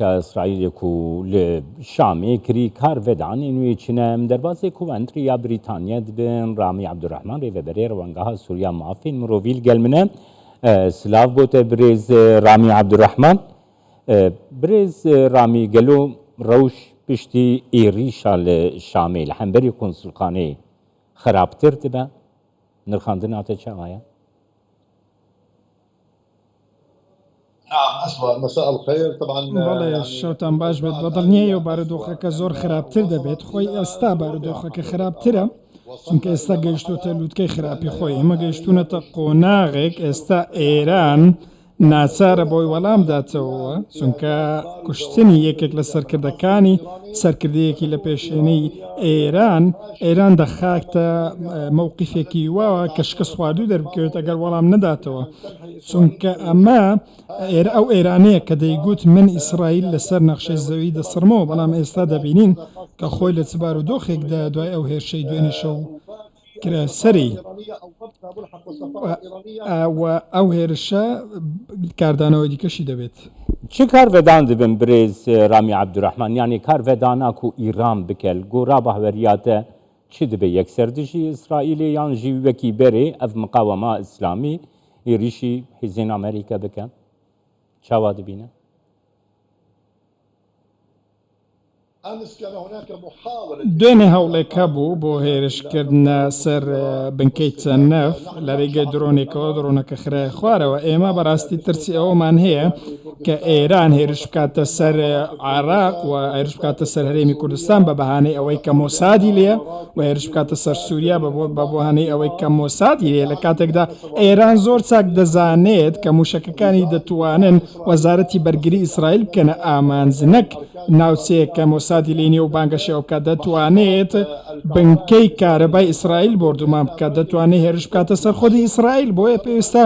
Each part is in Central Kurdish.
İsrail'ku li Şamê kirî kar vedanên wê çine em derbasê ku entriya Brîtanya dibin Ramî Abdurrahman rêveberê Rewingeha Sûriya Mafên Mirovî gel min e silav bote birêz Ramî Abdurrahman. Birêz Ramî gelo rewş piştî êrîşa li Şamê li hemberî konsulxaneyê xerabtir dibe nirxandina te çawa ye? بەڵێ شەوتان باش بێت بەدڵنیایە و بارودۆخەکە زۆر خراپتر دەبێت خۆی ئێستا بارودۆخەکە خراپترە چونکە ئێستا گەیشتوتە لووتکەی خراپی خۆی ئێمە گەیشتونەتە قۆناغێک ئێستا ئێران ناچارە بۆی وەڵام داتەوە چونکە کوشتنی یەکێک لە سەرکردەکانی سەرکردەیەکی لە پێشێنەی ئێران دەخاکتە مەوقیفێکی واوە کە شکست خواردوو دەربکەوێت ئەگەر وەڵام نەداتەوە چونکە ئەمە ئەو ئێرانەیە کە دەیگوت من ئیسرائیل لەسەر نەخشەی زەوی دەسڕمەوە بەڵام ئێستا دەبینین کە خۆی لە چ بارودۆخێکدا دوای ئەو هێرشەی دوێنێ شەو کرا سەری ئەو هێرشە کاردانەوەی دیکەشی دەبێت. چی کارڤدان dibin birêz Ramî Abdurrahman yanî karvedana ku İran bikel gora bahweriyate çi dibe yekser dijî İsraîlê yan jî wekî berê ev miqawema İslamî êrîşî hêzên Amerîka bikin çawa dibîne? دوێنێ هەوڵێکە بوو بۆ هێرشکردنە سەر بنکەی چەند نەف لە ڕێگەی درۆنێکەوە درۆنەکە خراە خوارەوە ئێمە بەڕاستی ترسی ئەوەمان هەیە کە ئێران هێرش بکاتە سەر عێراق و هێرش بکاتە سەر هەرێمی کوردستان بە بەهانەی ئەوەی کە مۆسادی لێە و هێرش بکاتە سەر سووریا بە بەهانەی ئەوەی کە مۆسادی لێ لە کاتێکدا ئێران زۆر چاک دەزانێت کە موشەکەکانی دەتوانن وەزارەتی بەرگری ئیسرائیل بکەنە ئامانزنەک ناوچەیە کە مۆسادی لێنی و بانگەشەوە بکات دەتوانێت بنکەی کارەبای ئیسرائیل بردومان بکات دەتوانێت هێرش بکاتە سەر خۆی ئیسرائیل بۆیە پێویستە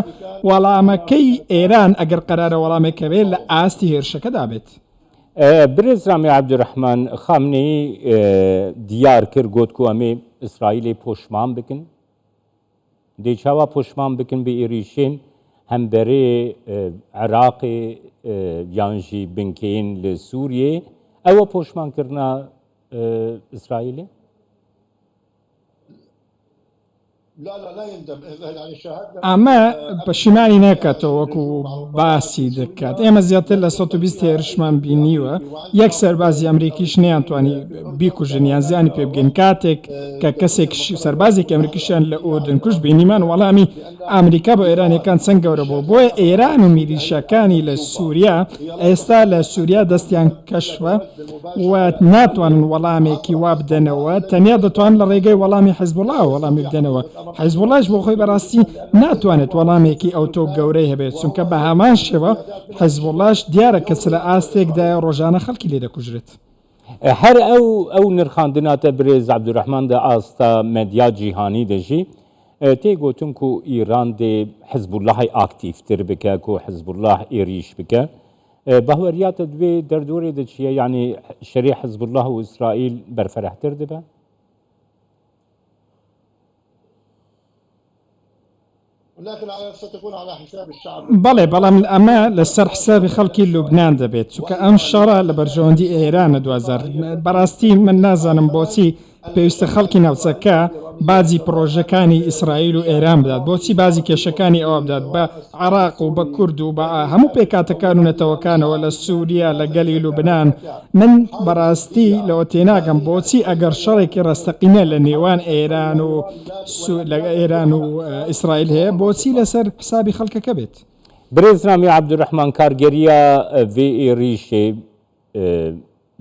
وەڵامەکەی ئێران ئەگەر قەرارە وەڵامێکە بێت لە ئاستی هێرشەکەدا بێت. birêz Ramî Abdurrahman Xameneî diyar kir got ku em ê İsraîlê poşman bikin dê çawa poşman bikin bi êrîşên hemberê Iraqê yan jî binkeyên li Sûriyê ew poşmankirina İsraîlê? ئەمە پەشیمانی ناکاتەوە وەکو باسی دەکات ئێمە زیاتر لە 120 هێرشمان بینیوە یەک سەربازی ئەمریکیش نەیانتوانی بیکوژن یان زیانی پێ بگەین کاتێک کە کەسێک سەربازێکی ئەمریکیشیان لە ئوردن کوشت بینیمان وەڵامی ئەمریکا بۆ ئێرانیەکان چەند گەورە بوو بۆیە ئێران و میلیشەکانی لە سووریا ئێستا لە سووریا دەستیان کەشفە و ناتوانن وەڵامێکی وا بدەنەوە تەنیا دەتوان لە ڕێگەی وەڵامی حیزبوڵڵا وەڵامی بدەنەوە حیزبوڵڵاش بۆ خۆی بەڕاستی ناتوانێت وەڵامێکی ئەو تۆ گەورەی هەبێت چونکە بە هەمان شێوە حیزبوڵڵاش دیارە کەس لە ئاستێکدا ڕۆژانە خەڵکی لێ دەکوژرێت. هەر ئەو نرخاندناتە birêz Abdurrahman de asta medya cîhanî de jî tê gotin ku İran dê Hizbullahê aktivtir bike ku Hizbullah êrîş bike bahweriyata divê derdorê de çi ye yanî şerê Hizbullah û İsraîl berferehtir dibe? بەڵێ بەڵام ئەمە لەسەر حسابی خەڵکی لوبنان دەبێت چونکە ئەم شەڕە لە بەرژەوەندی ئێرانە 2000 بەڕاستی من نازانم بۆچی پێویستە خەڵکی ناوچەکە بازی پرۆژەکانی ئیسرائیل و ئێران بدات بۆچی بازی کێشەکانی ئەوە بدات بە عێراق و بە کورد و بە هەموو پێکاتەکان و نەتەوەکانەوە لە سووریا لە گەلی لوبنان من بەڕاستی لەوە تێناگەم بۆچی ئەگەر شەڕێکی ڕاستەقینە لە نێوان ئێران و ئیسرائیل هەیە بۆچی لەسەر حسابی خەڵکەکە بێت. birêz Ramî Abdurrahman kargeriya vê êrîşê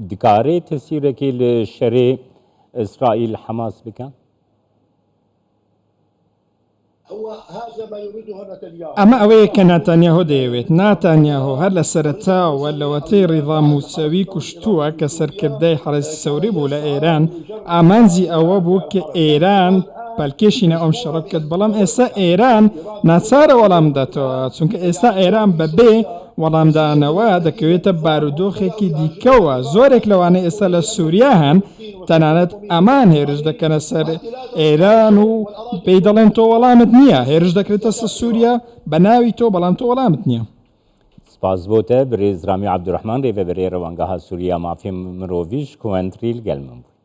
dikarê tesîrekê li şerê İsraîl Hemas bikin? ئەمە ئەوەیە کە ناتانیاهۆ دەیەوێت ناتانیاهۆ هەر لە سەرەتاوە لەوەتەی ڕیضا موسەوی کوشتووە کە سەرکردەی حەرەسی سەوری بوو لە ئێران ئامانجی ئەوە بوو کە ئێران پەلکێشینە ئەم شەڕە بکات بەڵام ئێستا ئێران ناچارە وەڵام بداتەوە چونکە ئێستا ئێران بەبێ وەڵامدانەوە دەکەوێتە بارودۆخێکی دیکەوە زۆرێک لەوانەیە ئێستا لە سووریا هەن تەنانەت ئەمان هێرش دەکەنە سەر ئێران و پێی دەڵێن تۆ وەڵامت نییە هێرش دەکرێتە سەر سووریا بە ناوی تۆ بەڵام تۆ وەڵامت نییە. سپاس بۆتە برێز ڕامی عەبدوڕەحمان ڕێڤەبەرێ ڕەوەنگەها سووریا مافی مرۆڤیش کوێنتریل گەلمم بووی.